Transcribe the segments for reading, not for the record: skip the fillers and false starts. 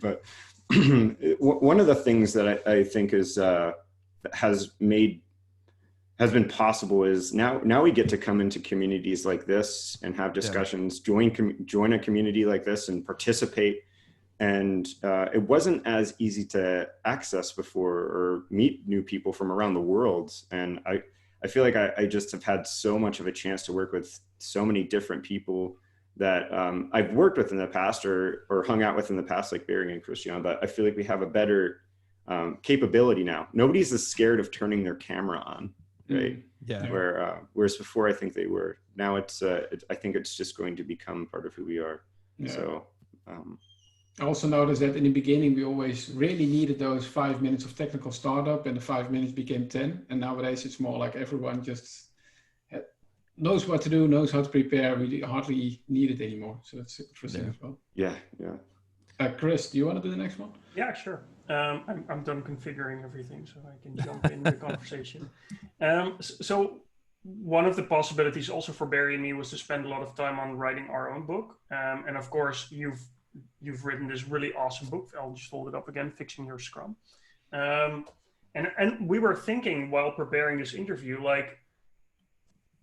But one of the things that I think is has made has been possible is now we get to come into communities like this and have Yeah. discussions, join a community like this and participate. And it wasn't as easy to access before or meet new people from around the world. And I feel like I just have had so much of a chance to work with so many different people that I've worked with in the past or hung out with in the past, like Barry and Christian. But I feel like we have a better capability now. Nobody's as scared of turning their camera on, right? Yeah. Whereas before, I think they were. Now I think it's just going to become part of who we are. Yeah. So. I also noticed that in the beginning, we always really needed those 5 minutes of technical startup, and the 5 minutes became 10. And nowadays it's more like everyone just knows what to do, knows how to prepare. We hardly need it anymore. So that's interesting as well. Yeah. Chris, do you want to do the next one? Yeah, sure. I'm done configuring everything, so I can jump in the conversation. So one of the possibilities also for Barry and me was to spend a lot of time on writing our own book. And of course, you've written this really awesome book. I'll just hold it up again, Fixing Your Scrum. And we were thinking while preparing this interview, like,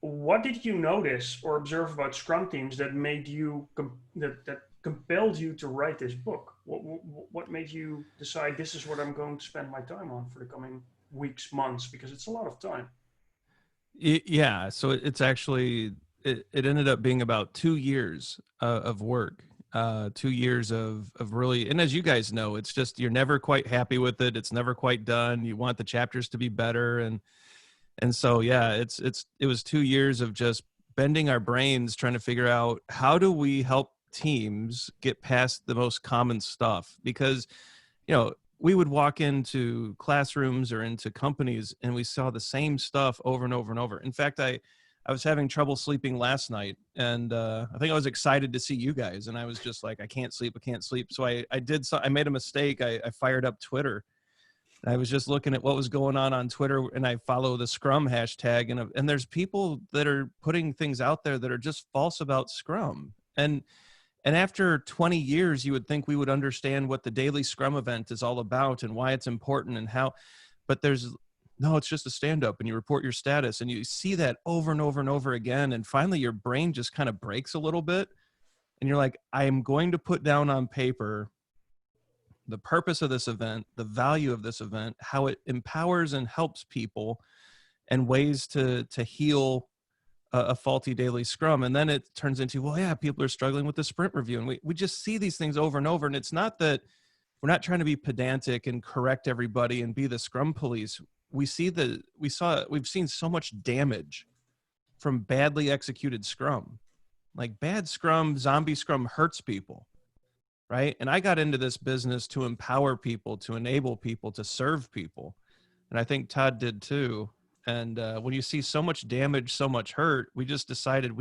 what did you notice or observe about Scrum teams that made you that compelled you to write this book? What made you decide this is what I'm going to spend my time on for the coming weeks, months, because it's a lot of time? Yeah. So it's actually, it ended up being about 2 years of work, 2 years of really, and as you guys know, it's just, you're never quite happy with it. It's never quite done. You want the chapters to be better. And so, yeah, it was 2 years of just bending our brains, trying to figure out how do we help teams get past the most common stuff, because, we would walk into classrooms or into companies and we saw the same stuff over and over and over. In fact, I was having trouble sleeping last night, and I think I was excited to see you guys, and I was just like, I can't sleep. So I made a mistake. I fired up Twitter. I was just looking at what was going on Twitter, and I follow the Scrum hashtag, and there's people that are putting things out there that are just false about Scrum. And after 20 years, you would think we would understand what the daily Scrum event is all about and why it's important and how, but no, it's just a stand-up and you report your status, and you see that over and over and over again. And finally your brain just kind of breaks a little bit, and you're like, I am going to put down on paper the purpose of this event, the value of this event, how it empowers and helps people, and ways to heal a faulty daily Scrum. And then it turns into, well, yeah, people are struggling with the sprint review. And we just see these things over and over. And it's not that we're not trying to be pedantic and correct everybody and be the Scrum police. We've seen so much damage from badly executed Scrum. Like, bad Scrum, zombie Scrum hurts people, right? And I got into this business to empower people, to enable people, to serve people. And I think Todd did too. And when you see so much damage, so much hurt, we just decided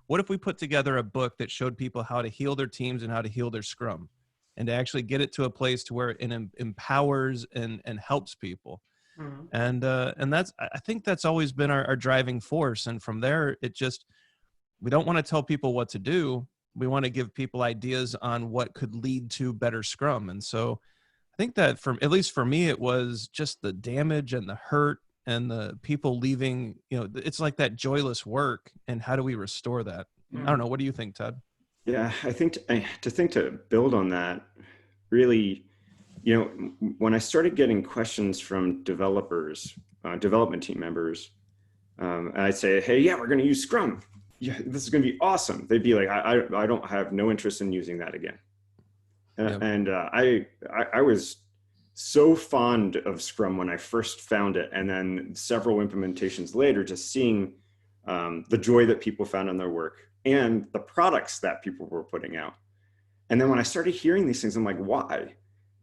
what if we put together a book that showed people how to heal their teams and how to heal their Scrum, and to actually get it to a place to where it empowers and helps people. Mm-hmm. And I think that's always been our driving force. And from there, we don't want to tell people what to do. We want to give people ideas on what could lead to better Scrum. And so I think that at least for me, it was just the damage and the hurt and the people leaving, it's like that joyless work, and how do we restore that? Mm-hmm. I don't know. What do you think, Todd? Yeah, I think to build on that, really, when I started getting questions from developers, development team members, I'd say, hey, yeah, we're going to use Scrum. Yeah, this is going to be awesome. They'd be like, I don't have no interest in using that again. Yep. And I was so fond of Scrum when I first found it. And then several implementations later, just seeing the joy that people found in their work and the products that people were putting out. And then when I started hearing these things, I'm like, why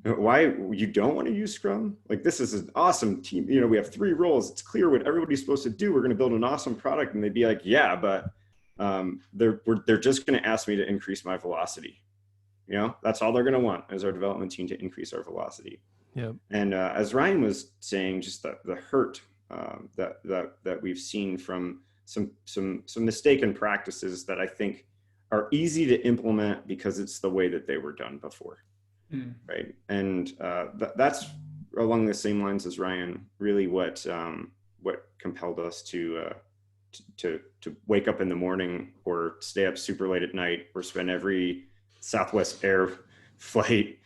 you don't want to use Scrum? Like, this is an awesome team. We have 3 roles. It's clear what everybody's supposed to do. We're going to build an awesome product. And they'd be like, yeah, but they're just going to ask me to increase my velocity. That's all they're going to want is our development team to increase our velocity. Yep. And as Ryan was saying, just the hurt that we've seen from some mistaken practices that I think are easy to implement because it's the way that they were done before. right? And that's along the same lines as Ryan. Really, what compelled us to wake up in the morning or stay up super late at night or spend every Southwest Air flight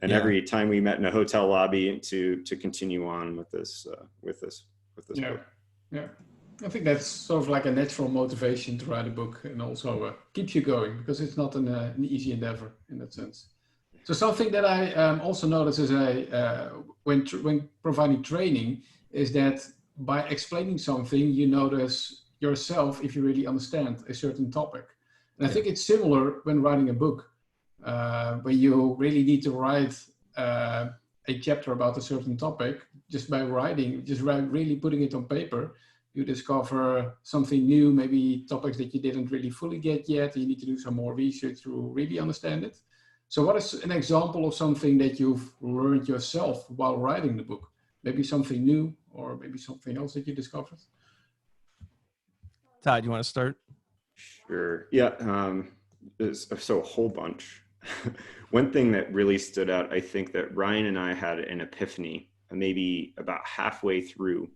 and every time we met in a hotel lobby to continue on with this book. Yeah. I think that's sort of like a natural motivation to write a book, and also keeps you going, because it's not an easy endeavor in that sense. So something that I also notice is when providing training is that by explaining something, you notice yourself if you really understand a certain topic. And I think it's similar when writing a book, when you really need to write a chapter about a certain topic. Just by writing, really putting it on paper, you discover something new, maybe topics that you didn't really fully get yet. You need to do some more research to really understand it. So what is an example of something that you've learned yourself while writing the book? Maybe something new, or maybe something else that you discovered? Todd, you want to start? Sure. Yeah. So a whole bunch. One thing that really stood out, I think that Ryan and I had an epiphany, maybe about halfway through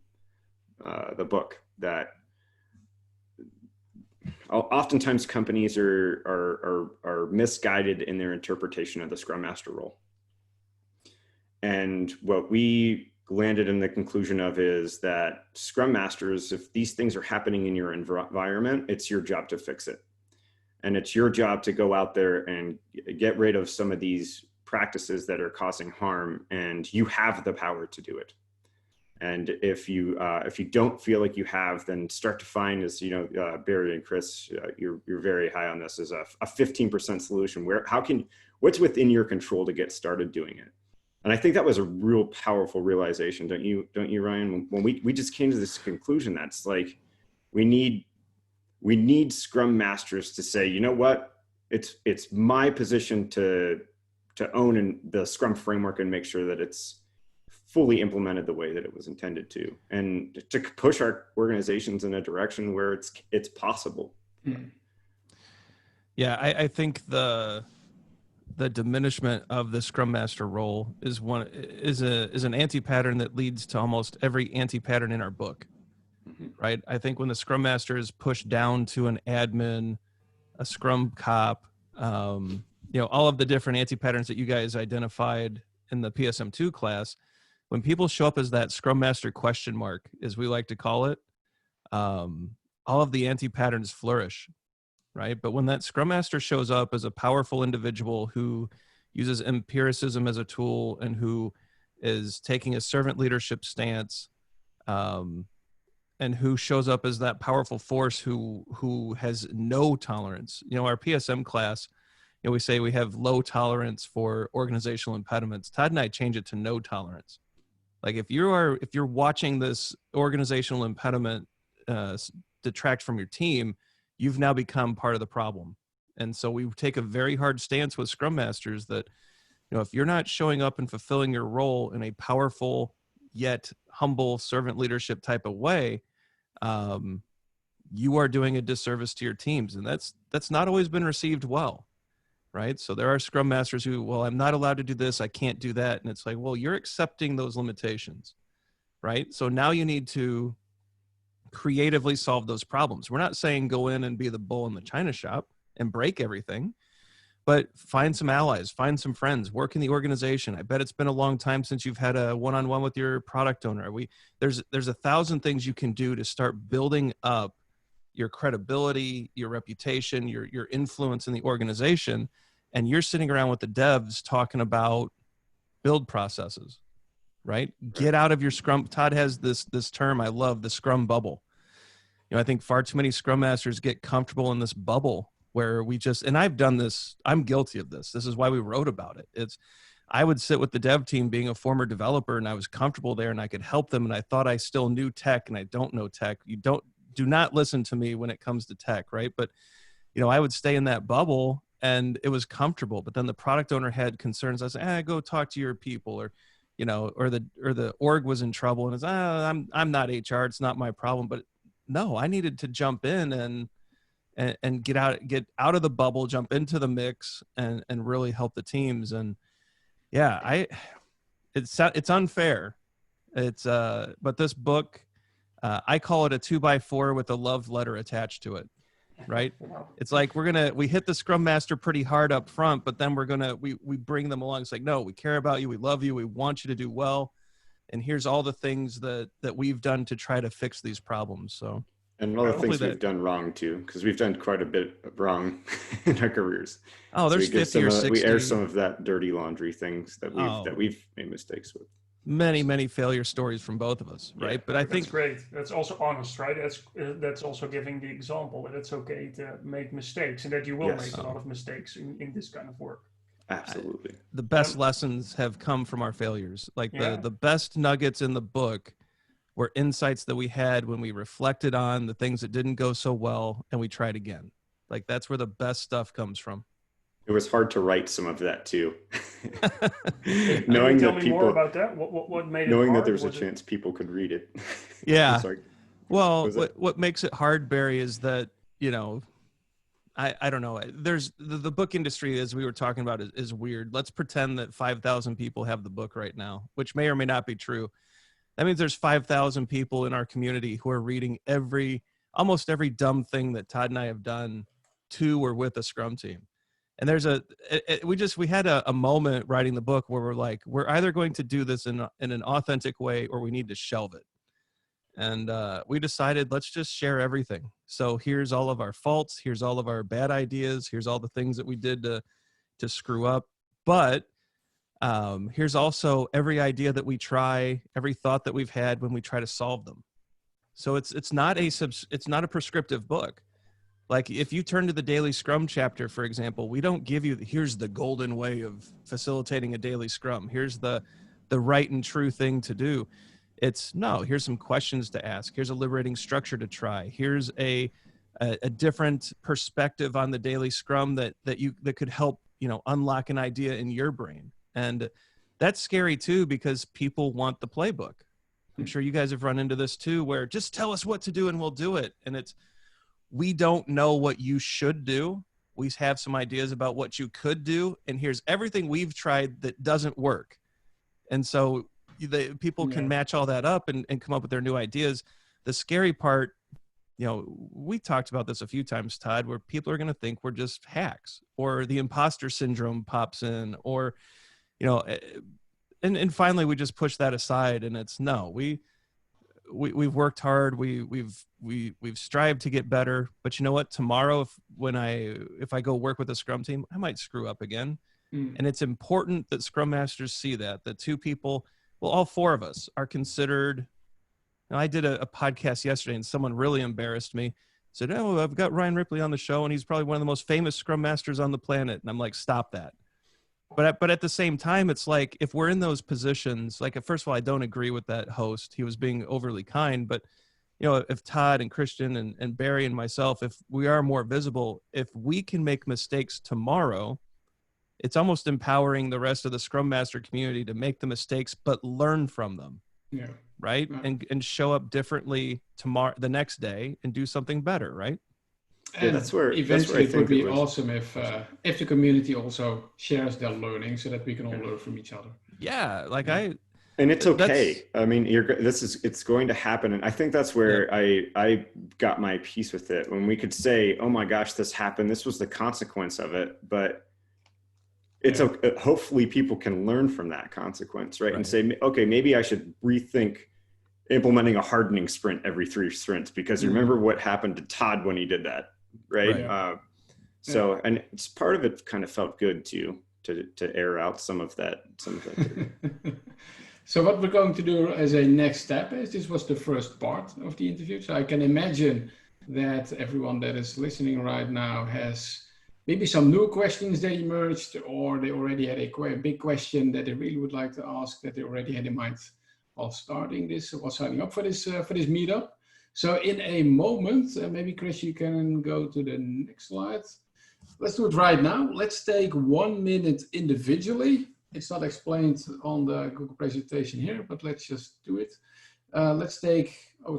the book, that oftentimes companies are misguided in their interpretation of the Scrum Master role. And what we landed in the conclusion of is that Scrum Masters, if these things are happening in your environment, it's your job to fix it. And it's your job to go out there and get rid of some of these practices that are causing harm, and you have the power to do it. And if you don't feel like you have, then start to find, as you know, Barry and Chris, you're very high on this, is a 15% solution. What's within your control to get started doing it? And I think that was a real powerful realization, don't you, Ryan? When we just came to this conclusion, that's like, we need Scrum Masters to say, you know what, it's my position to own the Scrum framework and make sure that it's fully implemented the way that it was intended to, and to push our organizations in a direction where it's possible. Yeah, I think the diminishment of the Scrum Master role is an anti-pattern that leads to almost every anti-pattern in our book. Right? I think when the Scrum Master is pushed down to an admin, a Scrum cop, all of the different anti-patterns that you guys identified in the PSM2 class, when people show up as that Scrum Master question mark, as we like to call it, all of the anti-patterns flourish, right? But when that Scrum Master shows up as a powerful individual who uses empiricism as a tool and who is taking a servant leadership stance, and who shows up as that powerful force who has no tolerance. Our PSM class, we say we have low tolerance for organizational impediments. Todd and I change it to no tolerance. Like if you're watching this organizational impediment detract from your team, you've now become part of the problem. And so we take a very hard stance with Scrum Masters that, if you're not showing up and fulfilling your role in a powerful yet humble servant leadership type of way, you are doing a disservice to your teams. And that's not always been received well, right? So there are Scrum Masters who, well, I'm not allowed to do this, I can't do that. And it's like, well, you're accepting those limitations, right? So now you need to creatively solve those problems. We're not saying go in and be the bull in the china shop and break everything, but find some allies, find some friends, work in the organization. I bet it's been a long time since you've had a one-on-one with your product owner. There's 1,000 things you can do to start building up your credibility, your reputation, your influence in the organization. And you're sitting around with the devs talking about build processes, right? Get out of your Scrum. Todd has this term I love, the Scrum bubble. I think far too many Scrum Masters get comfortable in this bubble where and I've done this, I'm guilty of this. This is why we wrote about it. I would sit with the dev team being a former developer, and I was comfortable there and I could help them. And I thought I still knew tech, and I don't know tech. Do not listen to me when it comes to tech. Right. But, I would stay in that bubble and it was comfortable, but then the product owner had concerns. I said, go talk to your people, or the org was in trouble, and it's, I'm not HR. It's not my problem. But no, I needed to jump in and get out of the bubble, jump into the mix, and really help the teams. And Yeah, it's unfair. But this book, I call it a 2x4 with a love letter attached to it, right? Wow. It's like we hit the Scrum Master pretty hard up front, but then we bring them along. It's like, no, we care about you, we love you, we want you to do well, and here's all the things that we've done to try to fix these problems. So, and all the hopefully things we've done wrong too, because we've done quite a bit of wrong in our careers. Oh, there's 50 or 60. We air some of that dirty laundry things that we've made mistakes with. Many failure stories from both of us, right? Yeah, but I think that's great. That's also honest, right? That's also giving the example that it's okay to make mistakes and that you will make a lot of mistakes in this kind of work. Absolutely. The best lessons have come from our failures. Like the best nuggets in the book were insights that we had when we reflected on the things that didn't go so well and we tried again. Like that's where the best stuff comes from. It was hard to write some of that too. Knowing that people, more about that. What made it knowing hard? that there was a chance people could read it. Yeah. Well, what makes it hard, Barry, is that, you know, I don't know. There's the book industry, as we were talking about, is weird. Let's pretend that 5,000 people have the book right now, which may or may not be true. That means there's 5,000 people in our community who are reading almost every dumb thing that Todd and I have done to or with a Scrum team. And we had a moment writing the book where we're like, we're either going to do this in an authentic way or we need to shelve it. And we decided, let's just share everything. So here's all of our faults. Here's all of our bad ideas. Here's all the things that we did to screw up. But here's also every idea that we try, every thought that we've had when we try to solve them. So it's not a prescriptive book. Like if you turn to the daily Scrum chapter, for example, we don't give you here's the golden way of facilitating a daily Scrum. Here's the right and true thing to do. Here's some questions to ask. Here's a liberating structure to try. Here's a different perspective on the daily Scrum that could help, you know, unlock an idea in your brain. And that's scary too, because people want the playbook. I'm sure you guys have run into this too, where just tell us what to do and we'll do it. And we don't know what you should do. We have some ideas about what you could do. And here's everything we've tried that doesn't work. And so people can match all that up and come up with their new ideas. The scary part, you know, we talked about this a few times, Todd, where people are going to think we're just hacks, or the imposter syndrome pops in, or, you know, and finally we just push that aside, and we've worked hard. We've strived to get better, but you know what? Tomorrow, if I go work with a Scrum team, I might screw up again. And it's important that Scrum Masters see that two people, well, all four of us are considered. Now, I did a podcast yesterday and someone really embarrassed me. Said, "Oh, I've got Ryan Ripley on the show and he's probably one of the most famous Scrum Masters on the planet." And I'm like, stop that. But at the same time, it's like, if we're in those positions, like, first of all, I don't agree with that host. He was being overly kind. But, you know, if Todd and Christian and Barry and myself, if we are more visible, if we can make mistakes tomorrow, it's almost empowering the rest of the Scrum Master community to make the mistakes, but learn from them. Yeah. Right. Yeah. And show up differently tomorrow, the next day, and do something better. Right. And eventually it would be awesome if the community also shares their learning so that we can all learn from each other. Yeah. And it's okay. I mean, it's going to happen. And I think that's where I got my piece with it, when we could say, oh my gosh, this happened. This was the consequence of it. But hopefully people can learn from that consequence, right? And say, okay, maybe I should rethink implementing a hardening sprint every 3 sprints, because remember what happened to Todd when he did that, right? So, and it's part of it kind of felt good to air out some of that. So what we're going to do as a next step is, this was the first part of the interview. So I can imagine that everyone that is listening right now has maybe some new questions that emerged, or they already had a big question that they really would like to ask, that they already had in mind while starting this, while signing up for this meetup. So in a moment, maybe Chris, you can go to the next slide. Let's do it right now. Let's take 1 minute individually. It's not explained on the Google presentation here, but let's just do it. It's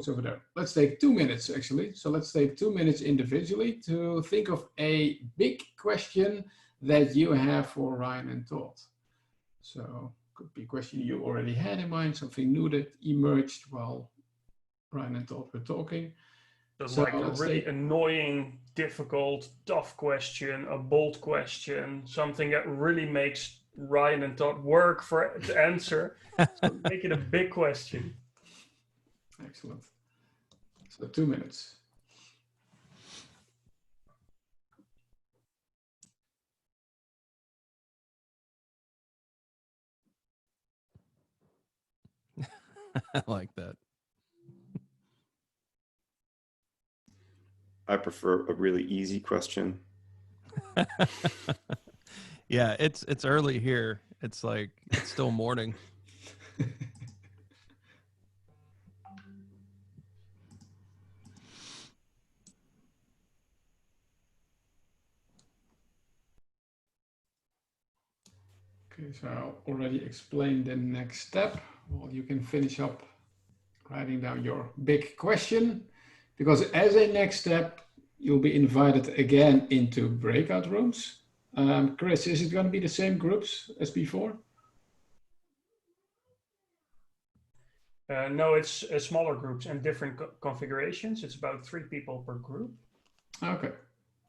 over there. Let's take 2 minutes actually. So let's take 2 minutes individually to think of a big question that you have for Ryan and Todd. So could be a question you already had in mind, something new that emerged while Ryan and Todd were talking. So like a really annoying, difficult, tough question, a bold question, something that really makes Ryan and Todd work to answer. So make it a big question. Excellent. So 2 minutes. I like that. I prefer a really easy question. Yeah, it's early here. It's like it's still morning. Okay, so I already explained the next step. Well, you can finish up writing down your big question, because as a next step, you'll be invited again into breakout rooms. Chris, is it going to be the same groups as before? No, it's smaller groups and different configurations. It's about 3 people per group. Okay,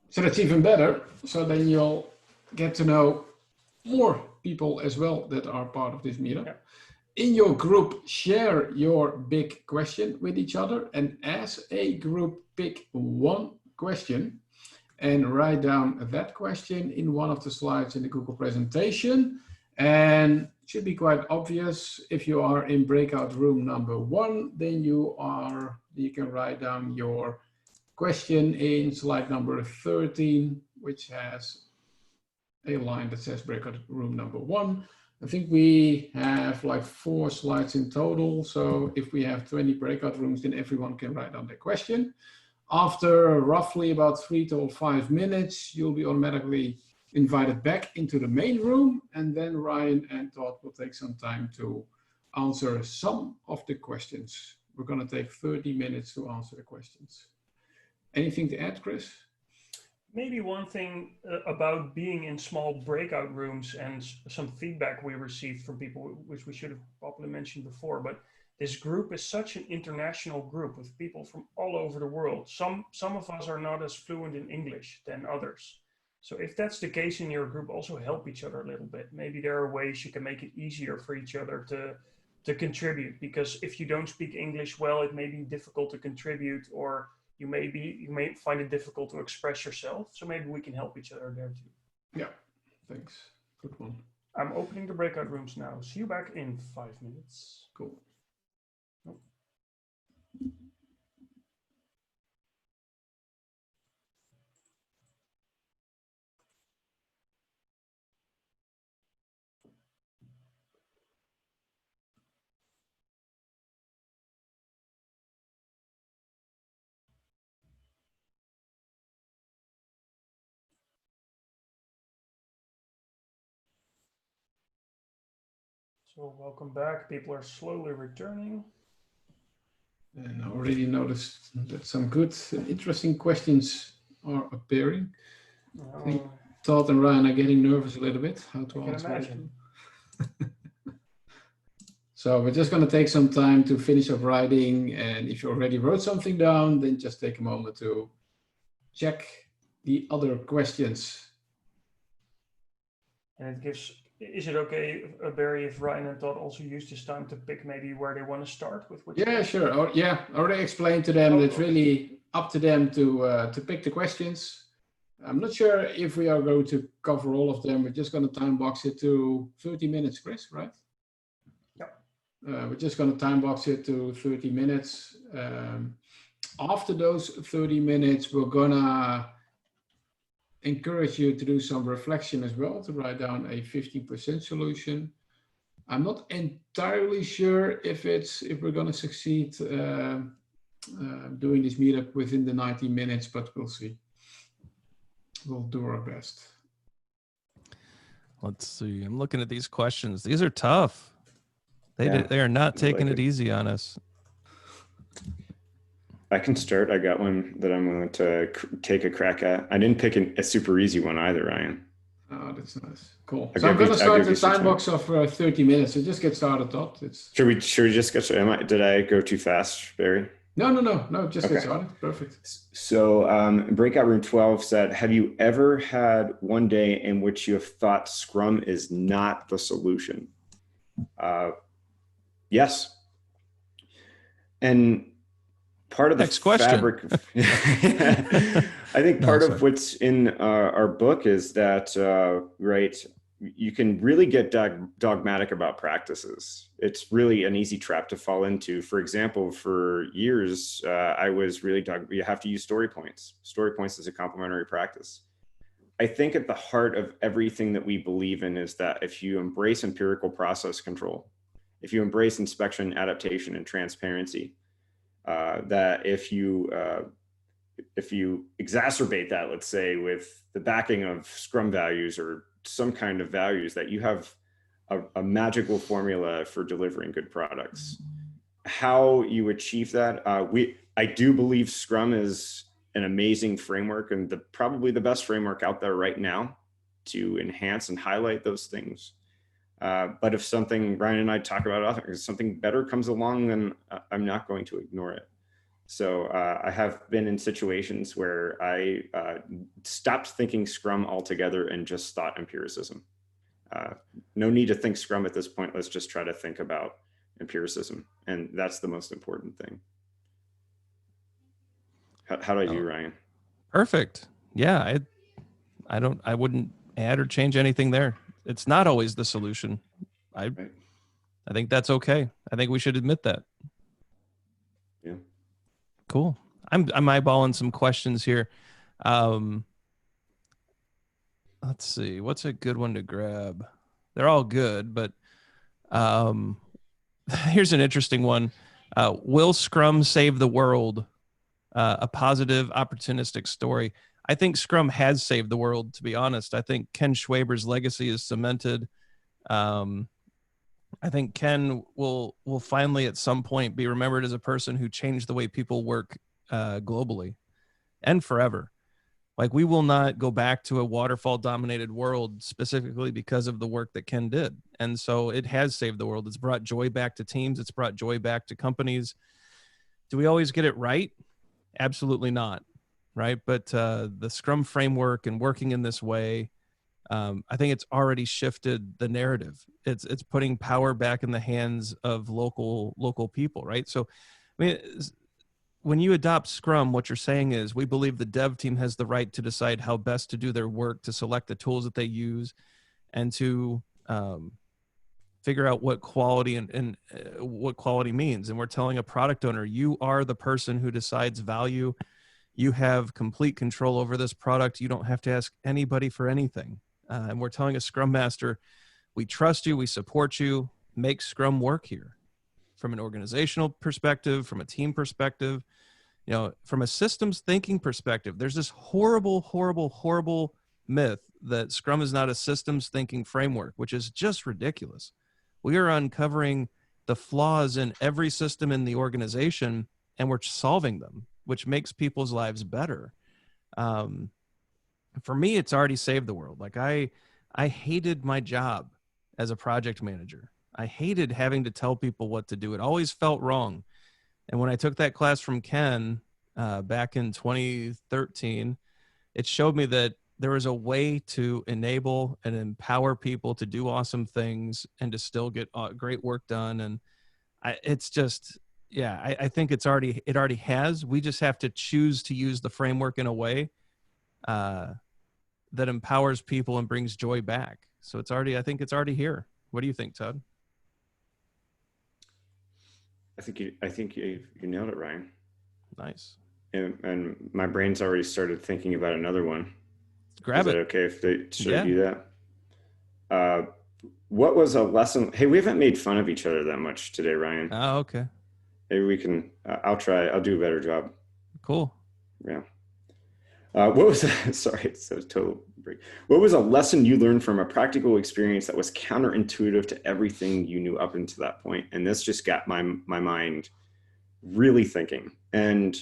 so that's even better. So then you'll get to know more people as well that are part of this meetup. Yeah. In your group, share your big question with each other, and as a group, pick one question and write down that question in one of the slides in the Google presentation. And it should be quite obvious. If you are in breakout room number 1, then you can write down your question in slide number 13, which has a line that says breakout room number 1. I think we have like 4 slides in total. So if we have 20 breakout rooms, then everyone can write down their question. After roughly about 3 to 5 minutes, you'll be automatically invited back into the main room. And then Ryan and Todd will take some time to answer some of the questions. We're going to take 30 minutes to answer the questions. Anything to add, Chris? Maybe one thing about being in small breakout rooms and some feedback we received from people, which we should have probably mentioned before, but this group is such an international group with people from all over the world. Some of us are not as fluent in English than others. So if that's the case in your group, also help each other a little bit. Maybe there are ways you can make it easier for each other to contribute, because if you don't speak English well, it may be difficult to contribute, or you may find it difficult to express yourself. So maybe we can help each other there too. Yeah, thanks. Good one. I'm opening the breakout rooms now. See you back in 5 minutes. Cool. Nope. So welcome back. People are slowly returning. And I already noticed that some good and interesting questions are appearing. I think Todd and Ryan are getting nervous a little bit. How to answer. So we're just going to take some time to finish up writing. And if you already wrote something down, then just take a moment to check the other questions. And it gives... Is it okay, Barry, if Ryan and Todd also use this time to pick maybe where they want to start with? Yeah, sure. Oh, yeah, I already explained to them that it's really up to them to pick the questions. I'm not sure if we are going to cover all of them. We're just going to time box it to 30 minutes, Chris, right? Yeah. We're just going to time box it to 30 minutes. After those 30 minutes, we're going to encourage you to do some reflection as well, to write down a 15% solution. I'm not entirely sure if we're going to succeed doing this meetup within the 90 minutes, but we'll see. We'll do our best. Let's see. I'm looking at these questions. These are tough. They are not taking it easy on us. I can start. I got one that I'm going to take a crack at. I didn't pick a super easy one either, Ryan. Oh, that's nice. Cool. I'll So I'm give going you- to I'll start give the you some time time. box of 30 minutes. So just get started, Todd. Should we just get started? Did I go too fast, Barry? No, just get Okay. started. Perfect. So Breakout Room 12 said, have you ever had one day in which you have thought Scrum is not the solution? Yes. And part of the Next question. fabric, I think No, part sorry. of what's in our book is that, right, you can really get dogmatic about practices. It's really an easy trap to fall into. For example, for years, I was really you have to use story points. Story points is a complementary practice. I think at the heart of everything that we believe in is that if you embrace empirical process control, if you embrace inspection, adaptation, and transparency, that if you exacerbate that, let's say, with the backing of Scrum values or some kind of values, that you have a magical formula for delivering good products. How you achieve that, I do believe Scrum is an amazing framework and probably the best framework out there right now to enhance and highlight those things. But if something Brian and I talk about often, if something better comes along, then I'm not going to ignore it. So I have been in situations where I stopped thinking Scrum altogether and just thought empiricism. No need to think Scrum at this point. Let's just try to think about empiricism. And that's the most important thing. How do I do, Ryan? Perfect. Yeah, I wouldn't add or change anything there. It's not always the solution. I think that's okay. I think we should admit that. Yeah. Cool. I'm eyeballing some questions here. Let's see. What's a good one to grab? They're all good, but here's an interesting one. Will Scrum save the world? A positive, opportunistic story. I think Scrum has saved the world, to be honest. I think Ken Schwaber's legacy is cemented. I think Ken will finally at some point be remembered as a person who changed the way people work globally and forever. Like, we will not go back to a waterfall dominated world specifically because of the work that Ken did. And so it has saved the world. It's brought joy back to teams. It's brought joy back to companies. Do we always get it right? Absolutely not. Right. But the Scrum framework and working in this way, I think it's already shifted the narrative. It's putting power back in the hands of local people. Right. So, I mean, when you adopt Scrum, what you're saying is we believe the dev team has the right to decide how best to do their work, to select the tools that they use, and to figure out what quality and what quality means. And we're telling a product owner, you are the person who decides value. You have complete control over this product. You don't have to ask anybody for anything. And we're telling a Scrum Master, we trust you, we support you, make Scrum work here. From an organizational perspective, from a team perspective, from a systems thinking perspective, there's this horrible myth that Scrum is not a systems thinking framework, which is just ridiculous. We are uncovering the flaws in every system in the organization, and we're solving them, which makes people's lives better. For me, it's already saved the world. Like, I hated my job as a project manager. I hated having to tell people what to do. It always felt wrong. And when I took that class from Ken back in 2013, it showed me that there was a way to enable and empower people to do awesome things and to still get great work done. And I think it already has. We just have to choose to use the framework in a way that empowers people and brings joy back. So I think it's already here. What do you think, Todd? I think you nailed it, Ryan. Nice. And my brain's already started thinking about another one. Grab it. Is it okay if they do that? What was a lesson? Hey, we haven't made fun of each other that much today, Ryan. Oh, okay. Maybe we can. I'll try. I'll do a better job. Cool. Yeah. What was sorry, it's a total break. What was a lesson you learned from a practical experience that was counterintuitive to everything you knew up until that point? And this just got my mind really thinking. And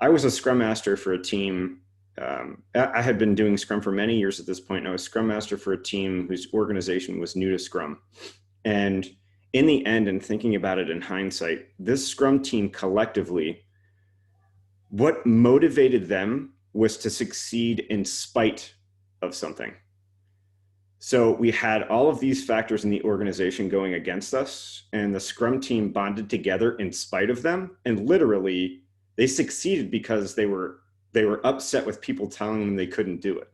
I was a Scrum Master for a team I had been doing Scrum for many years at this point, and I was Scrum Master for a team whose organization was new to Scrum. And in the end, and thinking about it in hindsight, this Scrum team collectively, what motivated them was to succeed in spite of something. So we had all of these factors in the organization going against us, and the Scrum team bonded together in spite of them. And literally, they succeeded because they were upset with people telling them they couldn't do it.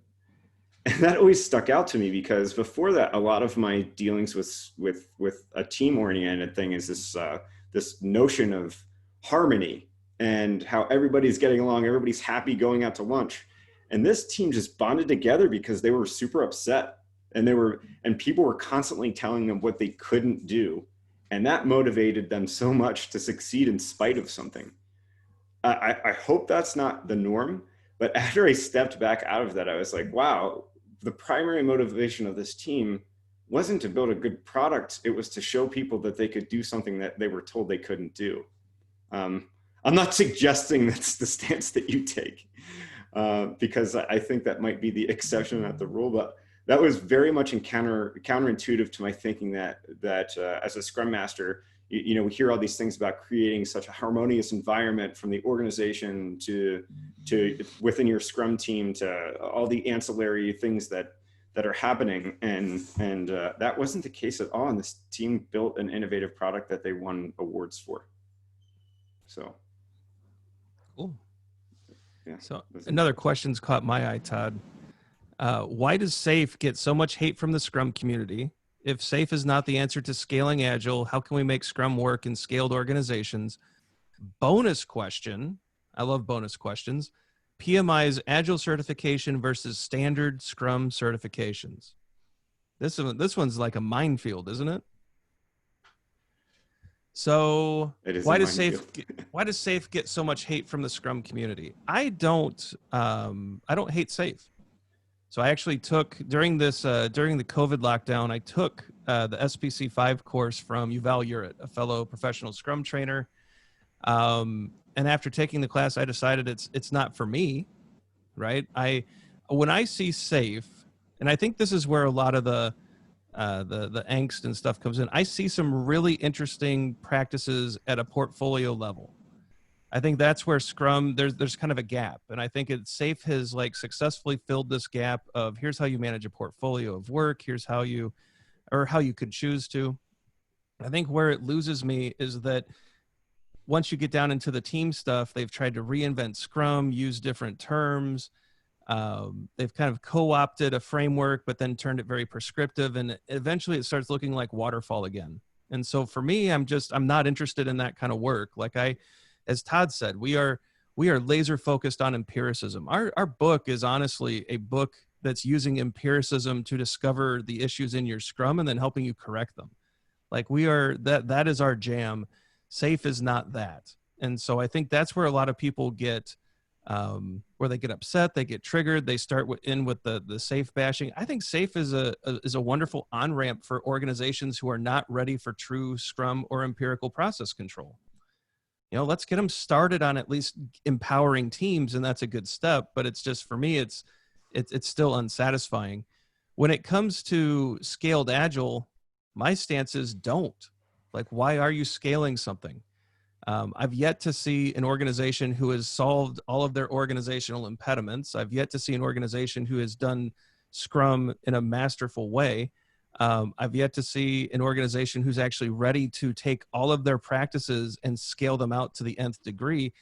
And that always stuck out to me, because before that, a lot of my dealings with a team-oriented thing is this notion of harmony and how everybody's getting along, everybody's happy going out to lunch. And this team just bonded together because they were super upset. And people were constantly telling them what they couldn't do. And that motivated them so much to succeed in spite of something. I hope that's not the norm, but after I stepped back out of that, I was like, wow, the primary motivation of this team wasn't to build a good product. It was to show people that they could do something that they were told they couldn't do. I'm not suggesting that's the stance that you take, because I think that might be the exception, not the rule, but that was very much counterintuitive to my thinking that as a Scrum Master, we hear all these things about creating such a harmonious environment from the organization to within your Scrum team to all the ancillary things that are happening, and that wasn't the case at all. And this team built an innovative product that they won awards for. So cool. Yeah. So another question's caught my eye, Todd. Why does SAFe get so much hate from the Scrum community? If SAFe is not the answer to scaling Agile, how can we make Scrum work in scaled organizations? Bonus question. I love bonus questions. PMI's Agile certification versus standard Scrum certifications. This one's like a minefield, isn't it? So why does SAFe get so much hate from the Scrum community? I don't hate SAFe. So I actually took during the COVID lockdown, I took the SPC 5 course from Yuval Urit, a fellow professional Scrum trainer. And after taking the class, I decided it's not for me, right? When I see SAFe, and I think this is where a lot of the angst and stuff comes in. I see some really interesting practices at a portfolio level. I think that's where Scrum, there's kind of a gap. And I think SAFe has like successfully filled this gap of here's how you manage a portfolio of work. Here's how you could choose to. I think where it loses me is that once you get down into the team stuff, they've tried to reinvent Scrum, use different terms. They've kind of co-opted a framework, but then turned it very prescriptive. And eventually it starts looking like waterfall again. And so for me, I'm not interested in that kind of work. Like as Todd said, we are laser focused on empiricism. Our book is honestly a book that's using empiricism to discover the issues in your Scrum and then helping you correct them. Like that is our jam. SAFe is not that. And so I think that's where a lot of people get, where they get upset, they get triggered, they start with the SAFe bashing. I think SAFe is a wonderful on-ramp for organizations who are not ready for true Scrum or empirical process control. Let's get them started on at least empowering teams, and that's a good step. But it's just, for me, it's still unsatisfying. When it comes to scaled Agile, my stance is don't. Like, why are you scaling something? I've yet to see an organization who has solved all of their organizational impediments. I've yet to see an organization who has done Scrum in a masterful way. I've yet to see an organization who's actually ready to take all of their practices and scale them out to the nth degree.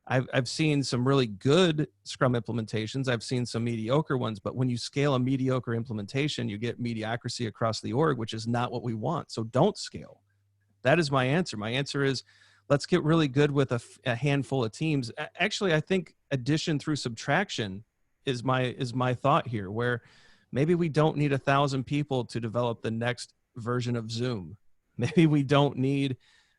I've seen some really good Scrum implementations. I've seen some mediocre ones, but when you scale a mediocre implementation, you get mediocrity across the org, which is not what we want. So don't scale. That is my answer. My answer is let's get really good with a handful of teams. Actually, I think addition through subtraction is my thought here, where maybe we don't need 1,000 people to develop the next version of Zoom. Maybe we don't need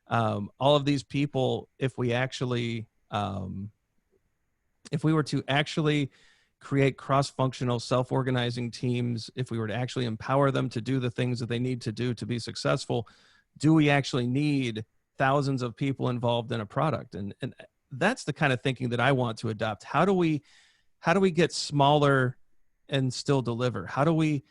all of these people if we actually, if we were to actually create cross-functional, self-organizing teams, if we were to actually empower them to do the things that they need to do to be successful, do we actually need thousands of people involved in a product? And that's the kind of thinking that I want to adopt. How do we how do we get smaller and still deliver? How do we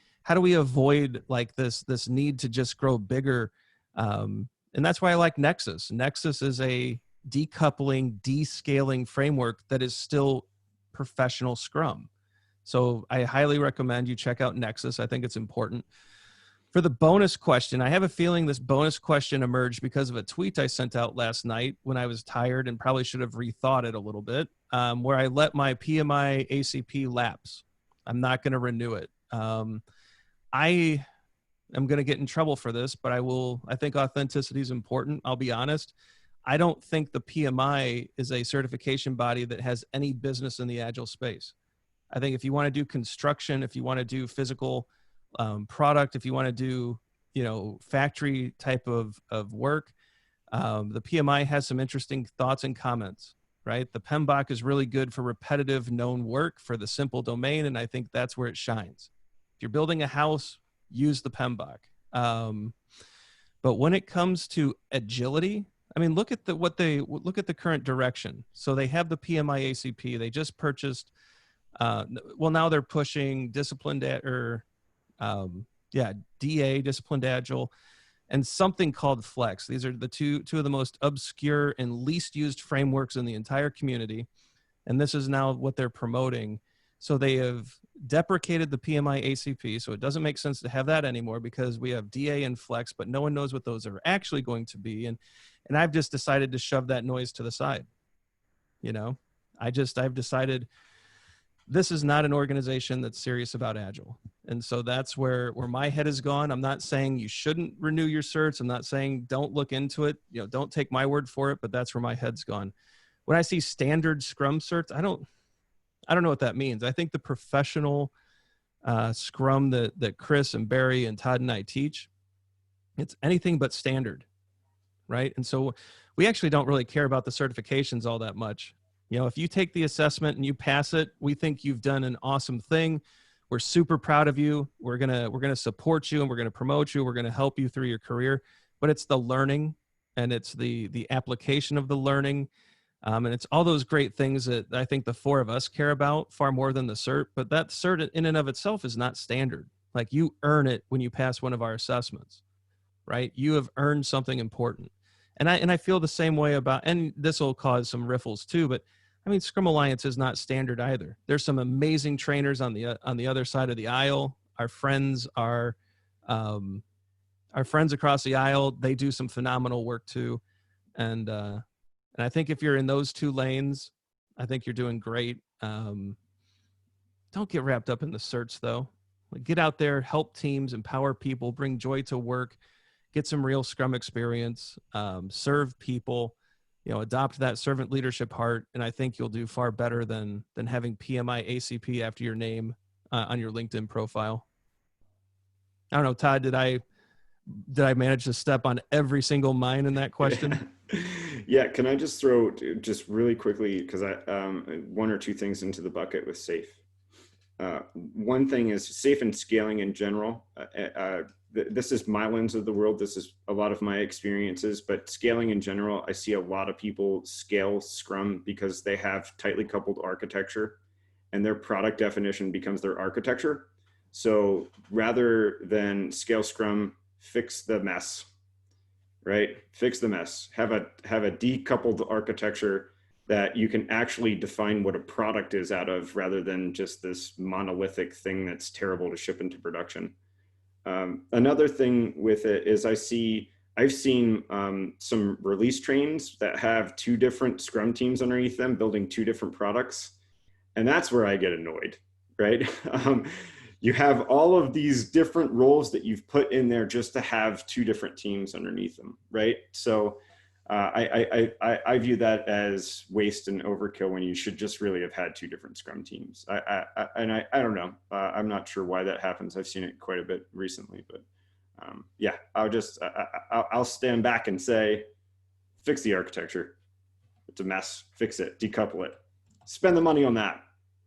avoid like this need to just grow bigger? And that's why I like Nexus. Nexus is a decoupling, descaling framework that is still professional Scrum. So I highly recommend you check out Nexus. I think it's important. For the bonus question, I have a feeling this bonus question emerged because of a tweet I sent out last night when I was tired and probably should have rethought it a little bit, where I let my PMI ACP lapse. I'm not going to renew it. I am going to get in trouble for this, but I think authenticity is important. I'll be honest. I don't think the PMI is a certification body that has any business in the Agile space. I think if you want to do construction, if you want to do physical product, if you want to do, factory type of work, the PMI has some interesting thoughts and comments, right? The PMBOK is really good for repetitive known work for the simple domain. And I think that's where it shines. If you're building a house, use the PMBOK. But when it comes to agility, I mean, look at the current direction. So they have the PMI ACP. They just purchased, now they're pushing DA, Disciplined Agile, and something called Flex. These are the two of the most obscure and least used frameworks in the entire community. And this is now what they're promoting. So they have deprecated the PMI ACP. So it doesn't make sense to have that anymore because we have DA and Flex, but no one knows what those are actually going to be. And I've just decided to shove that noise to the side. I've decided this is not an organization that's serious about Agile. And so that's where my head has gone. I'm not saying you shouldn't renew your certs. I'm not saying don't look into it. Don't take my word for it, but that's where my head's gone. When I see standard Scrum certs, I don't know what that means. I think the professional Scrum that Chris and Barry and Todd and I teach, it's anything but standard, right? And so we actually don't really care about the certifications all that much. If you take the assessment and you pass it, we think you've done an awesome thing. We're super proud of you. We're gonna support you and we're gonna promote you. We're gonna help you through your career. But it's the learning and it's the application of the learning. And it's all those great things that I think the four of us care about far more than the cert. But that cert in and of itself is not standard. Like you earn it when you pass one of our assessments, right? You have earned something important. And I feel the same way about, and this will cause some riffles too, but I mean, Scrum Alliance is not standard either. There's some amazing trainers on the other side of the aisle. Our friends across the aisle, they do some phenomenal work too. And I think if you're in those two lanes, I think you're doing great. Don't get wrapped up in the certs though. Like, get out there, help teams, empower people, bring joy to work, get some real Scrum experience, serve people. Adopt that servant leadership heart, and I think you'll do far better than having PMI ACP after your name on your LinkedIn profile. I don't know, Todd, did I manage to step on every single mine in that question? Yeah, can I just throw just really quickly, because I one or two things into the bucket with SAFe. One thing is SAFe and scaling in general. This is my lens of the world. This is a lot of my experiences, but scaling in general, I see a lot of people scale Scrum because they have tightly coupled architecture and their product definition becomes their architecture. So rather than scale Scrum, fix the mess, right? Fix the mess. Have a decoupled architecture that you can actually define what a product is out of rather than just this monolithic thing that's terrible to ship into production. Another thing with it is I've seen some release trains that have two different Scrum teams underneath them building two different products. And that's where I get annoyed, right? You have all of these different roles that you've put in there just to have two different teams underneath them, right? So I view that as waste and overkill when you should just really have had two different Scrum teams. I don't know. I'm not sure why that happens. I've seen it quite a bit recently, but yeah, I'll stand back and say, fix the architecture. It's a mess. Fix it. Decouple it. Spend the money on that.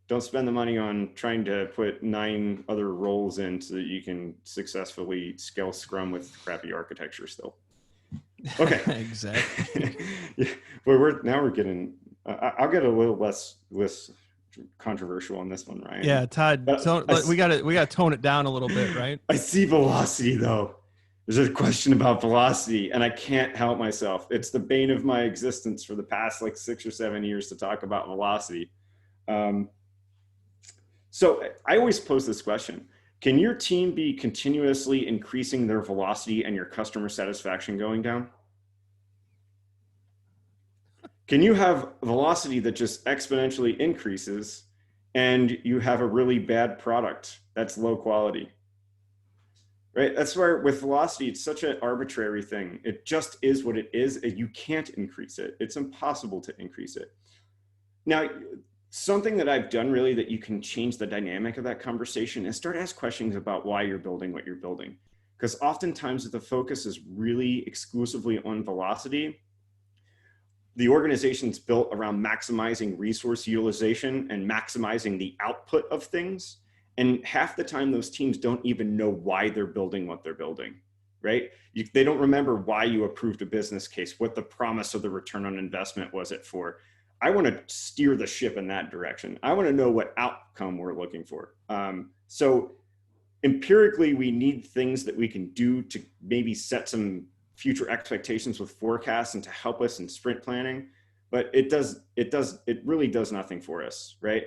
Don't spend the money on trying to put 9 other roles in so that you can successfully scale Scrum with crappy architecture still. Okay. Exactly. Yeah. Well, we're getting. I'll get a little less controversial on this one, Ryan. Yeah, Todd. But So we got to tone it down a little bit, right? I see velocity though. There's a question about velocity, and I can't help myself. It's the bane of my existence for the past like 6 or 7 years to talk about velocity. So I always pose this question: can your team be continuously increasing their velocity and your customer satisfaction going down? Can you have velocity that just exponentially increases and you have a really bad product that's low quality? Right? That's where with velocity, it's such an arbitrary thing. It just is what it is. You can't increase it. It's impossible to increase it. Now, something that I've done really that you can change the dynamic of that conversation is start asking questions about why you're building what you're building. Because oftentimes if the focus is really exclusively on velocity, the organization's built around maximizing resource utilization and maximizing the output of things. And half the time those teams don't even know why they're building what they're building, right? They don't remember why you approved a business case, what the promise of the return on investment was it for. I want to steer the ship in that direction. I want to know what outcome we're looking for. So empirically, we need things that we can do to maybe set some future expectations with forecasts and to help us in sprint planning, but it really does nothing for us, right?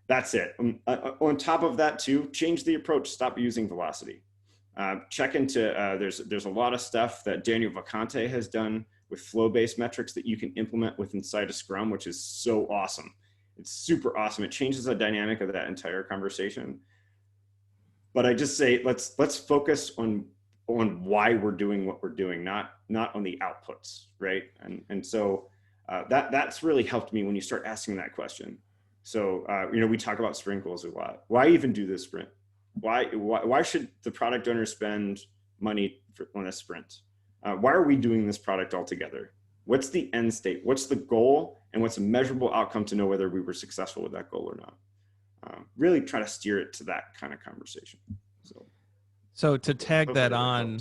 That's it. On top of that too, change the approach, stop using velocity. Check into, there's a lot of stuff that Daniel Vacante has done with flow-based metrics that you can implement with inside of Scrum, which is so awesome. It's super awesome. It changes the dynamic of that entire conversation. But I just say, let's focus on why we're doing what we're doing, not on the outputs, right? And so that's really helped me when you start asking that question. So, we talk about sprint goals a lot. Why even do this sprint? Why should the product owner spend money on a sprint? Why are we doing this product altogether? What's the end state? What's the goal? And what's a measurable outcome to know whether we were successful with that goal or not? Really try to steer it to that kind of conversation. So to tag that on,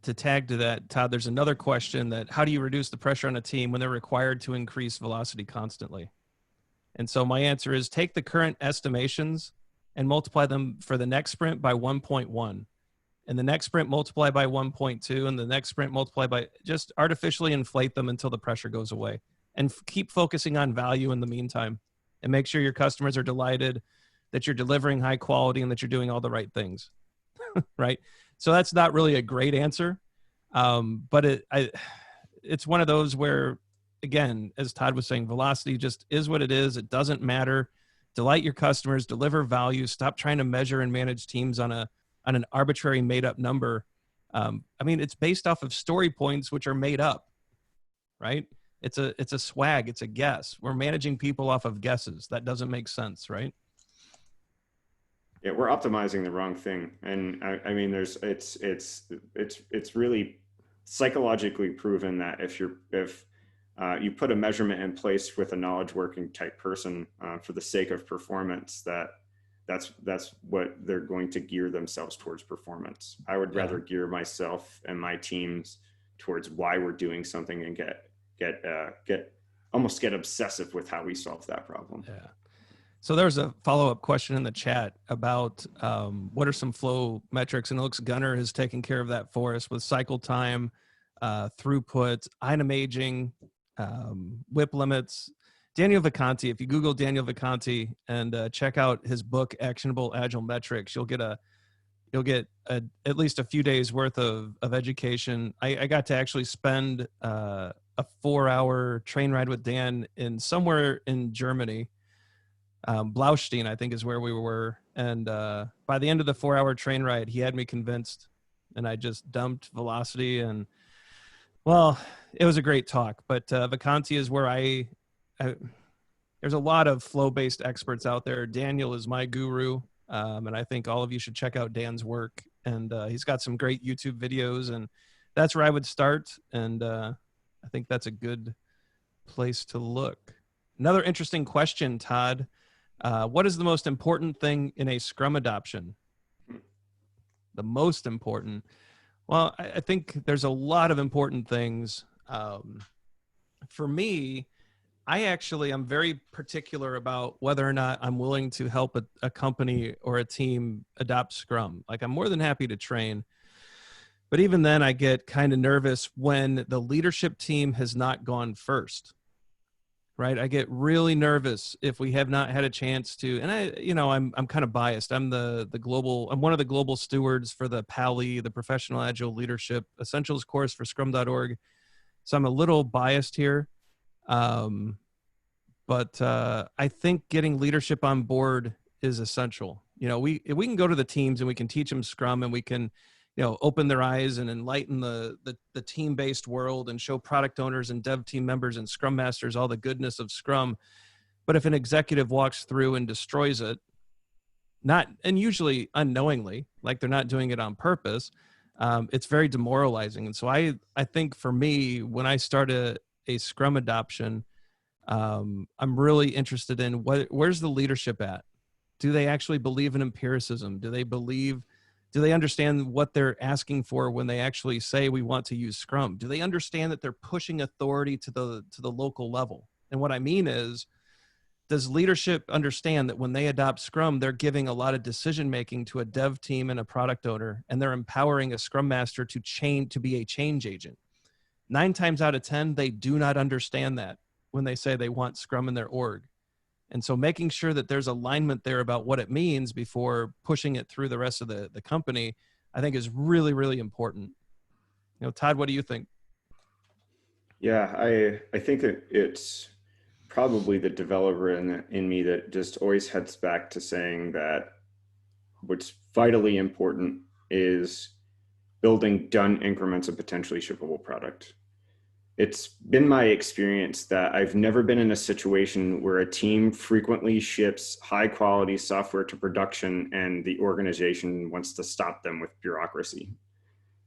to that, Todd, there's another question that how do you reduce the pressure on a team when they're required to increase velocity constantly? And so my answer is take the current estimations and multiply them for the next sprint by 1.1. And the next sprint multiply by 1.2, and the next sprint multiply by, just artificially inflate them until the pressure goes away. And keep focusing on value in the meantime. And make sure your customers are delighted that you're delivering high quality and that you're doing all the right things. Right? So that's not really a great answer. But it's one of those where, again, as Todd was saying, velocity just is what it is. It doesn't matter. Delight your customers, deliver value, stop trying to measure and manage teams on an arbitrary made up number. It's based off of story points, which are made up, right? It's a swag. It's a guess. We're managing people off of guesses. That doesn't make sense, right? Yeah, we're optimizing the wrong thing. And it's really psychologically proven that if you put a measurement in place with a knowledge working type person for the sake of performance, that's what they're going to gear themselves towards performance. I would rather gear myself and my teams towards why we're doing something and get obsessive with how we solve that problem. Yeah. So there's a follow-up question in the chat about what are some flow metrics, and it looks Gunnar has taken care of that for us with cycle time, throughput, item aging, whip limits. Daniel Vacante, if you Google Daniel Vacante and check out his book, Actionable Agile Metrics, you'll get at least a few days worth of education. I got to actually spend a 4-hour train ride with Dan in somewhere in Germany. Blaustein, I think, is where we were. And by the end of the 4-hour train ride, he had me convinced, and I just dumped velocity. And well, it was a great talk, but Vacante is where there's a lot of flow-based experts out there. Daniel is my guru. And I think all of you should check out Dan's work. And he's got some great YouTube videos, and that's where I would start. And I think that's a good place to look. Another interesting question, Todd. What is the most important thing in a Scrum adoption? The most important. Well, I think there's a lot of important things. For me, I'm very particular about whether or not I'm willing to help a company or a team adopt Scrum. Like, I'm more than happy to train, but even then I get kind of nervous when the leadership team has not gone first. Right. I get really nervous if we have not had a chance to, and I'm kind of biased. I'm I'm one of the global stewards for the PALI, the Professional Agile Leadership Essentials course for scrum.org. So I'm a little biased here. But I think getting leadership on board is essential. We can go to the teams and we can teach them Scrum, and we can, open their eyes and enlighten the team-based world and show product owners and dev team members and Scrum Masters all the goodness of Scrum. But if an executive walks through and destroys it, and usually unknowingly, like they're not doing it on purpose, it's very demoralizing. And so I think for me, when I start a Scrum adoption, I'm really interested in where's the leadership at? Do they actually believe in empiricism? Do they understand what they're asking for when they actually say we want to use Scrum? Do they understand that they're pushing authority to the local level? And what I mean is, does leadership understand that when they adopt Scrum, they're giving a lot of decision making to a dev team and a product owner, and they're empowering a Scrum Master to be a change agent? 9 times out of 10, they do not understand that when they say they want Scrum in their org. And so making sure that there's alignment there about what it means before pushing it through the rest of the company, I think is really, really important. Todd, what do you think? Yeah, I think that it's probably the developer in me that just always heads back to saying that what's vitally important is building done increments of potentially shippable product. It's been my experience that I've never been in a situation where a team frequently ships high quality software to production and the organization wants to stop them with bureaucracy.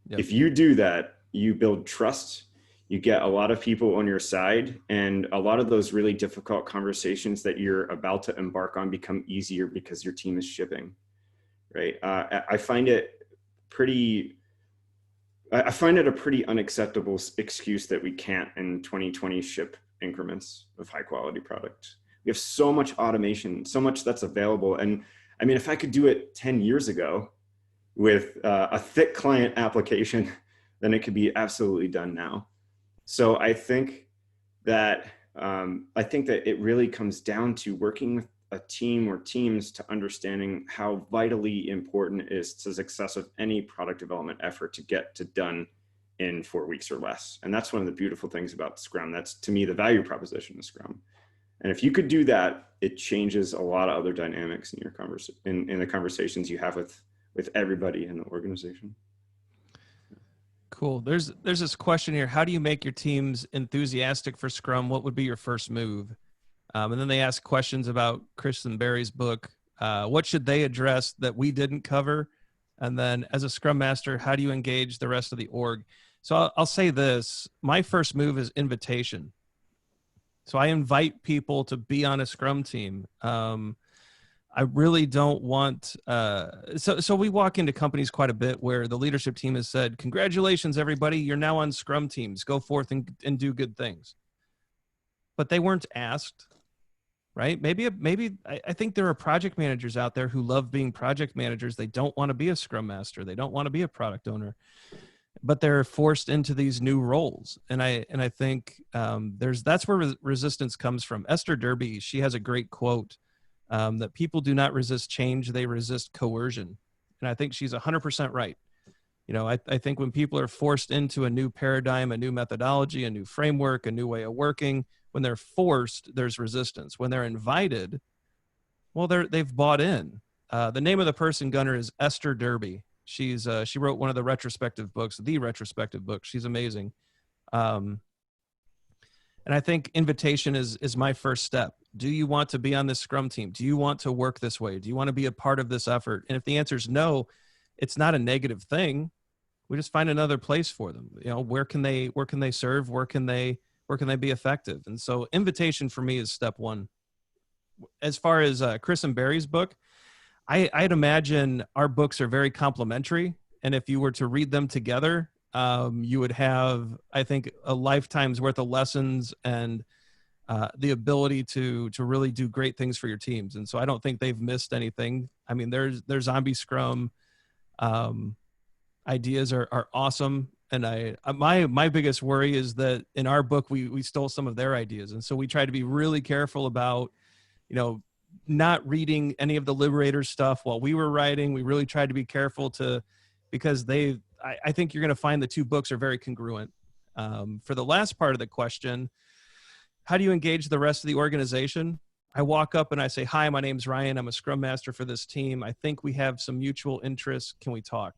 Yep. If you do that, you build trust, you get a lot of people on your side, and a lot of those really difficult conversations that you're about to embark on become easier because your team is shipping, right? I find it a pretty unacceptable excuse that we can't in 2020 ship increments of high quality product. We have so much automation, so much that's available. And I mean, if I could do it 10 years ago with a thick client application, then it could be absolutely done now. So I think that it really comes down to working with a team or teams to understanding how vitally important it is to the success of any product development effort to get to done in 4 weeks or less. And that's one of the beautiful things about Scrum. That's, to me, the value proposition of Scrum. And if you could do that, it changes a lot of other dynamics in your in the conversations you have with everybody in the organization. Cool. There's this question here. How do you make your teams enthusiastic for Scrum? What would be your first move? And then they ask questions about Kristen Berry's book. What should they address that we didn't cover? And then as a Scrum Master, how do you engage the rest of the org? So I'll say this. My first move is invitation. So I invite people to be on a Scrum team. I really don't want, so we walk into companies quite a bit where the leadership team has said, congratulations, everybody, you're now on Scrum teams. Go forth and do good things. But they weren't asked. Right? Maybe I think there are project managers out there who love being project managers. They don't want to be a Scrum Master. They don't want to be a product owner, but they're forced into these new roles. And I think that's where resistance comes from. Esther Derby, she has a great quote that people do not resist change, they resist coercion. And I think she's 100% right. I think when people are forced into a new paradigm, a new methodology, a new framework, a new way of working, when they're forced, there's resistance. When they're invited, well, they've bought in. The name of the person, Gunnar, is Esther Derby. She wrote one of the retrospective books, She's amazing. And I think invitation is my first step. Do you want to be on this Scrum team? Do you want to work this way? Do you want to be a part of this effort? And if the answer is no, it's not a negative thing. We just find another place for them. Where can they serve? Where can they be effective? And so invitation for me is step one. As far as Chris and Barry's book, I'd imagine our books are very complementary. And if you were to read them together, you would have, I think, a lifetime's worth of lessons and the ability to really do great things for your teams. And so I don't think they've missed anything. I mean, their zombie scrum ideas are awesome. And my biggest worry is that in our book, we stole some of their ideas. And so we try to be really careful about, not reading any of the Liberator stuff while we were writing. We really tried to be careful because I think you're going to find the two books are very congruent. For the last part of the question, how do you engage the rest of the organization? I walk up and I say, hi, my name's Ryan. I'm a Scrum Master for this team. I think we have some mutual interests. Can we talk?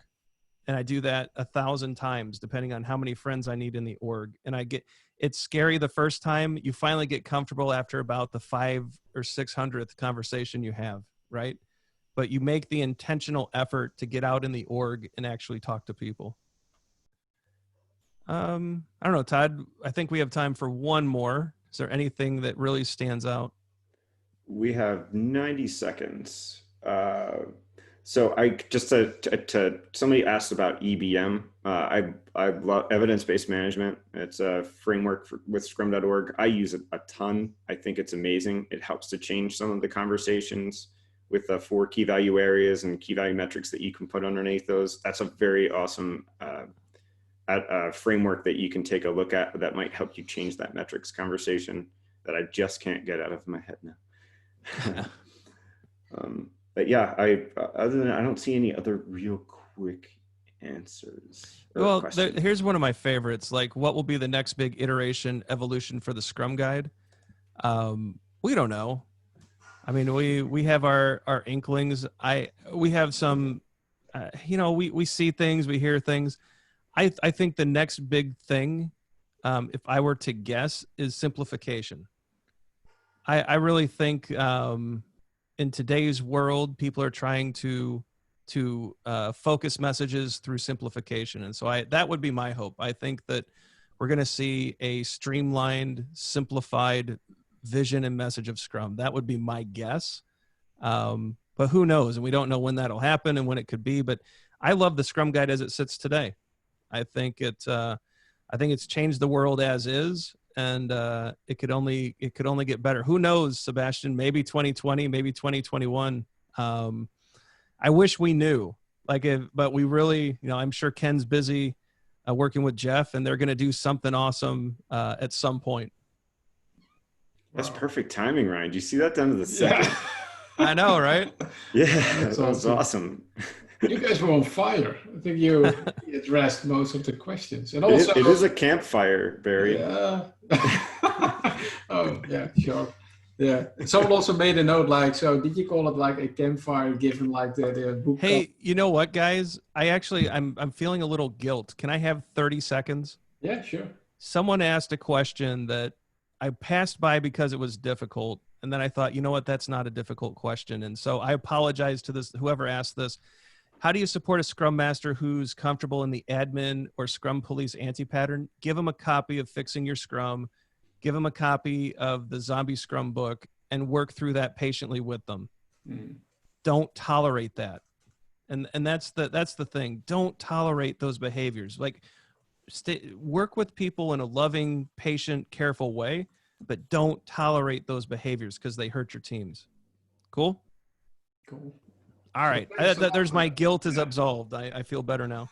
And I do that 1,000 times, depending on how many friends I need in the org. And it's scary the first time. You finally get comfortable after about the 500th or 600th conversation you have, right? But you make the intentional effort to get out in the org and actually talk to people. I don't know, Todd, I think we have time for one more. Is there anything that really stands out? We have 90 seconds. So I just to somebody asked about EBM. I love evidence-based management. It's a framework with Scrum.org. I use it a ton. I think it's amazing. It helps to change some of the conversations with the 4 key value areas and key value metrics that you can put underneath those. That's a very awesome framework that you can take a look at that might help you change that metrics conversation that I just can't get out of my head now. But yeah, other than that, I don't see any other real quick answers. Well, here's one of my favorites. Like, what will be the next big iteration evolution for the Scrum Guide? We don't know. I mean, we have our inklings. We have some, we see things, we hear things. I think the next big thing, if I were to guess, is simplification. I really think in today's world, people are trying to focus messages through simplification. And so that would be my hope. I think that we're going to see a streamlined, simplified vision and message of Scrum. That would be my guess. But who knows? And we don't know when that'll happen and when it could be. But I love the Scrum Guide as it sits today. I think it's changed the world as is. And it could only get better. Who knows, Sebastian? Maybe 2020, maybe 2021. I wish we knew. But we really, I'm sure Ken's busy working with Jeff, and they're going to do something awesome at some point. That's perfect timing, Ryan. Do you see that down to the second? Yeah. I know, right? Yeah, that was awesome. You guys were on fire. I think you addressed most of the questions. And also, it is a campfire, Barry. Yeah. Oh, yeah, sure. Yeah. Someone also made a note so did you call it like a campfire given like the book? Hey, you know what, guys? I'm feeling a little guilt. Can I have 30 seconds? Yeah, sure. Someone asked a question that I passed by because it was difficult. And then I thought, you know what? That's not a difficult question. And so I apologize to whoever asked this. How do you support a Scrum Master who's comfortable in the admin or Scrum Police anti-pattern? Give them a copy of Fixing Your Scrum. Give them a copy of the Zombie Scrum book and work through that patiently with them. Mm. Don't tolerate that. And that's the thing. Don't tolerate those behaviors. Work with people in a loving, patient, careful way, but don't tolerate those behaviors because they hurt your teams. Cool? Cool. All right. There's my guilt is absolved. I feel better now.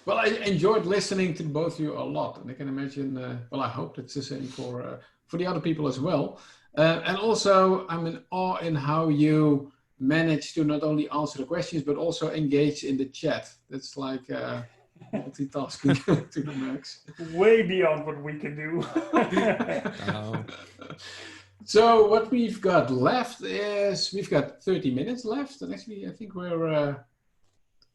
Well, I enjoyed listening to both of you a lot. And I can imagine, I hope that's the same for the other people as well. And also, I'm in awe in how you manage to not only answer the questions, but also engage in the chat. That's like multitasking to the max. Way beyond what we can do. So what we've got left is we've got 30 minutes left. And actually, I think we're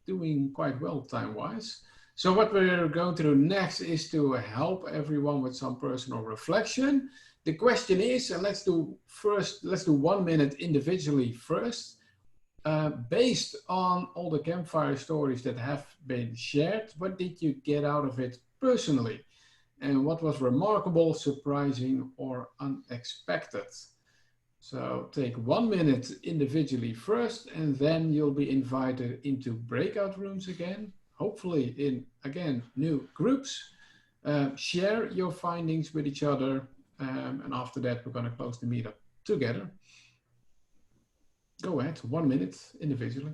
doing quite well time-wise. So what we're going to do next is to help everyone with some personal reflection. The question is, and let's do 1 minute individually first. Based on all the campfire stories that have been shared, what did you get out of it personally? And what was remarkable, surprising, or unexpected? So take 1 minute individually first, and then you'll be invited into breakout rooms again, hopefully in, again, new groups. Share your findings with each other. And after that, we're going to close the meetup together. Go ahead, 1 minute individually.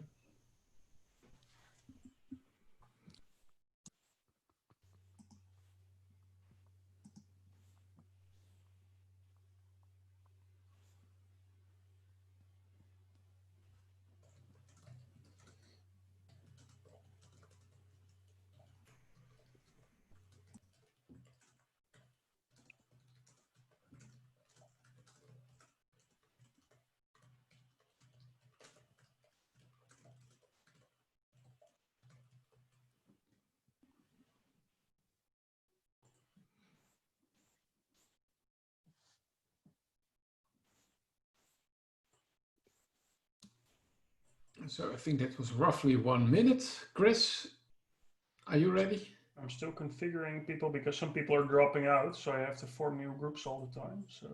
So I think that was roughly 1 minute. Chris, are you ready? I'm still configuring people because some people are dropping out, so I have to form new groups all the time. So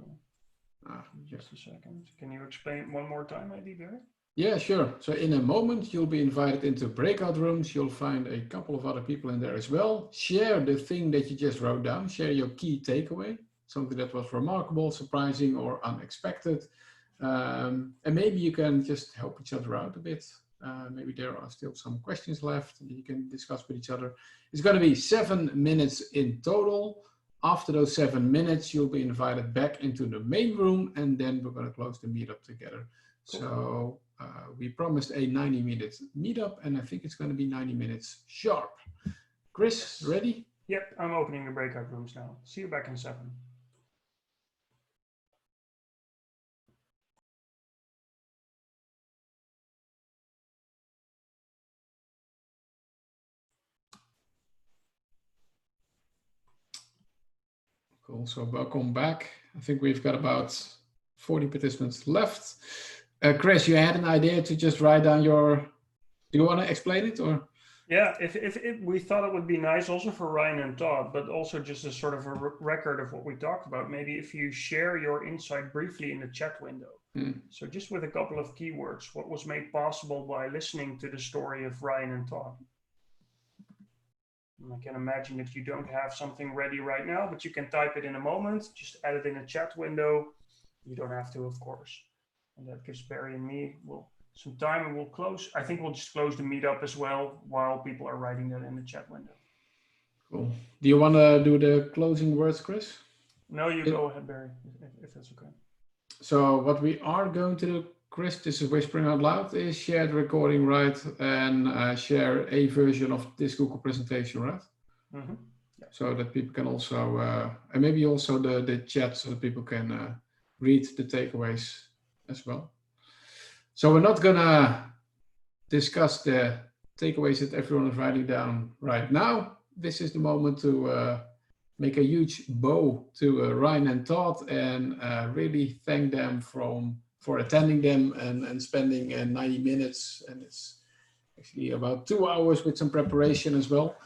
just a second. Can you explain one more time, maybe, Barry? Yeah, sure. So in a moment, you'll be invited into breakout rooms. You'll find a couple of other people in there as well. Share the thing that you just wrote down. Share your key takeaway, something that was remarkable, surprising, or unexpected. And maybe you can just help each other out a bit. Maybe there are still some questions left that you can discuss with each other. It's going to be 7 minutes in total. After those 7 minutes, you'll be invited back into the main room, and then we're going to close the meetup together. Cool. So we promised a 90-minute meetup, and I think it's going to be 90 minutes sharp. Chris, ready? Yep, I'm opening the breakout rooms now. See you back in 7. Cool, so welcome back. I think we've got about 40 participants left. Chris, you had an idea to just write down your, do you want to explain it or? Yeah, if we thought it would be nice also for Ryan and Todd, but also just as sort of a record of what we talked about, maybe if you share your insight briefly in the chat window. So just with a couple of keywords, what was made possible by listening to the story of Ryan and Todd. And I can imagine that you don't have something ready right now, but you can type it in a moment, just add it in a chat window. You don't have to, of course. And that gives Barry and me some time, and we'll close. I think we'll just close the meetup as well while people are writing that in the chat window. Cool. Do you want to do the closing words, Chris? No, you go ahead, Barry, if that's okay. So what we are going to do, Chris, this is whispering out loud, is share the recording, right? And share a version of this Google presentation, right? Mm-hmm. Yeah. So that people can also, and maybe also the chat, so that people can read the takeaways as well. So we're not gonna discuss the takeaways that everyone is writing down right now. This is the moment to make a huge bow to Ryan and Todd and really thank them for attending them and spending 90 minutes. And it's actually about 2 hours with some preparation as well.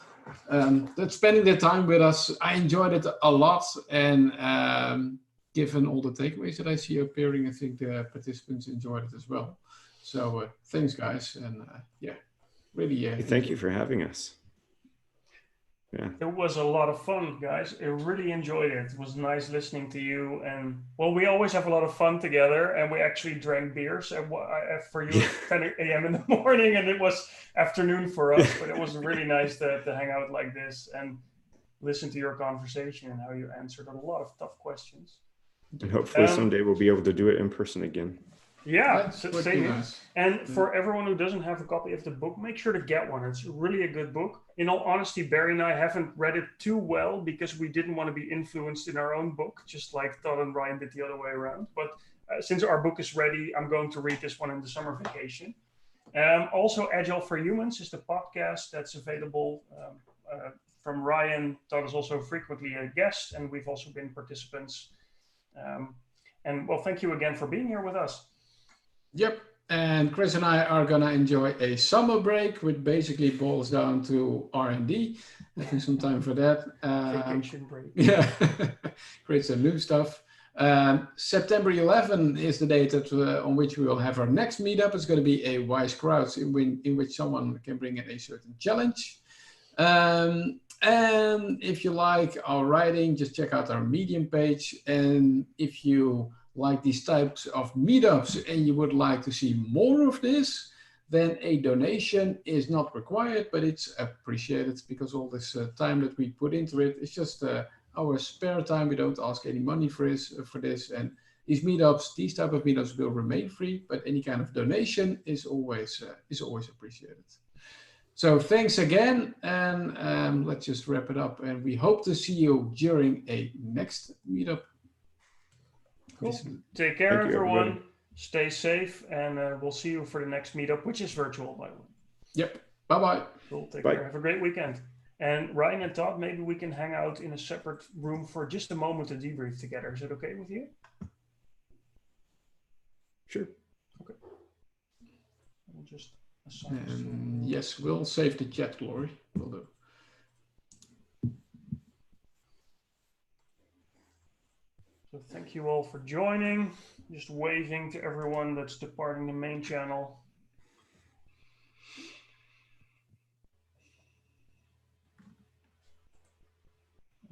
That's spending their time with us. I enjoyed it a lot. And given all the takeaways that I see appearing, I think the participants enjoyed it as well. So thanks, guys. And yeah, really. Thank you for having us. Yeah. It was a lot of fun, guys. I really enjoyed it. It was nice listening to you. And well, we always have a lot of fun together, and we actually drank beers for you at 10 a.m. in the morning, and it was afternoon for us, but it was really nice to hang out like this and listen to your conversation and how you answered a lot of tough questions. And hopefully someday we'll be able to do it in person again. Yeah, same here. And for everyone who doesn't have a copy of the book, make sure to get one. It's really a good book. In all honesty, Barry and I haven't read it too well because we didn't want to be influenced in our own book, just like Todd and Ryan did the other way around. But since our book is ready, I'm going to read this one in the summer vacation. Also, Agile for Humans is the podcast that's available from Ryan. Todd is also frequently a guest, and we've also been participants. And well, thank you again for being here with us. Yep, and Chris and I are gonna enjoy a summer break, which basically boils down to R&D. Having some time for that. Vacation break. Yeah, create some new stuff. September 11 is the date on which we will have our next meetup. It's going to be a wise crowds in which someone can bring in a certain challenge. And if you like our writing, just check out our Medium page. And if you like these types of meetups and you would like to see more of this, then a donation is not required, but it's appreciated because all this time that we put into it, it's just our spare time. We don't ask any money for this. And these type of meetups will remain free, but any kind of donation is always appreciated. So thanks again, and let's just wrap it up. And we hope to see you during a next meetup. Cool. Take care, everyone. Everybody. Stay safe, and we'll see you for the next meetup, which is virtual, by the way. Yep. Bye-bye. Cool. Take Bye. care. Have a great weekend. And Ryan and Todd, maybe we can hang out in a separate room for just a moment to debrief together. Is it okay with you? Sure. Okay. We'll just assign yes, we'll save the chat, Glory. Will do. So thank you all for joining. Just waving to everyone that's departing the main channel.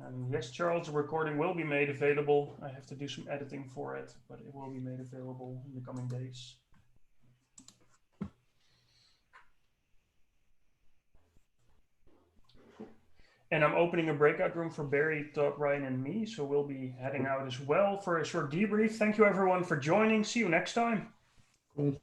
And yes, Charles, the recording will be made available. I have to do some editing for it, but it will be made available in the coming days. And I'm opening a breakout room for Barry, Todd, Ryan, and me. So we'll be heading out as well for a short debrief. Thank you, everyone, for joining. See you next time. Cool.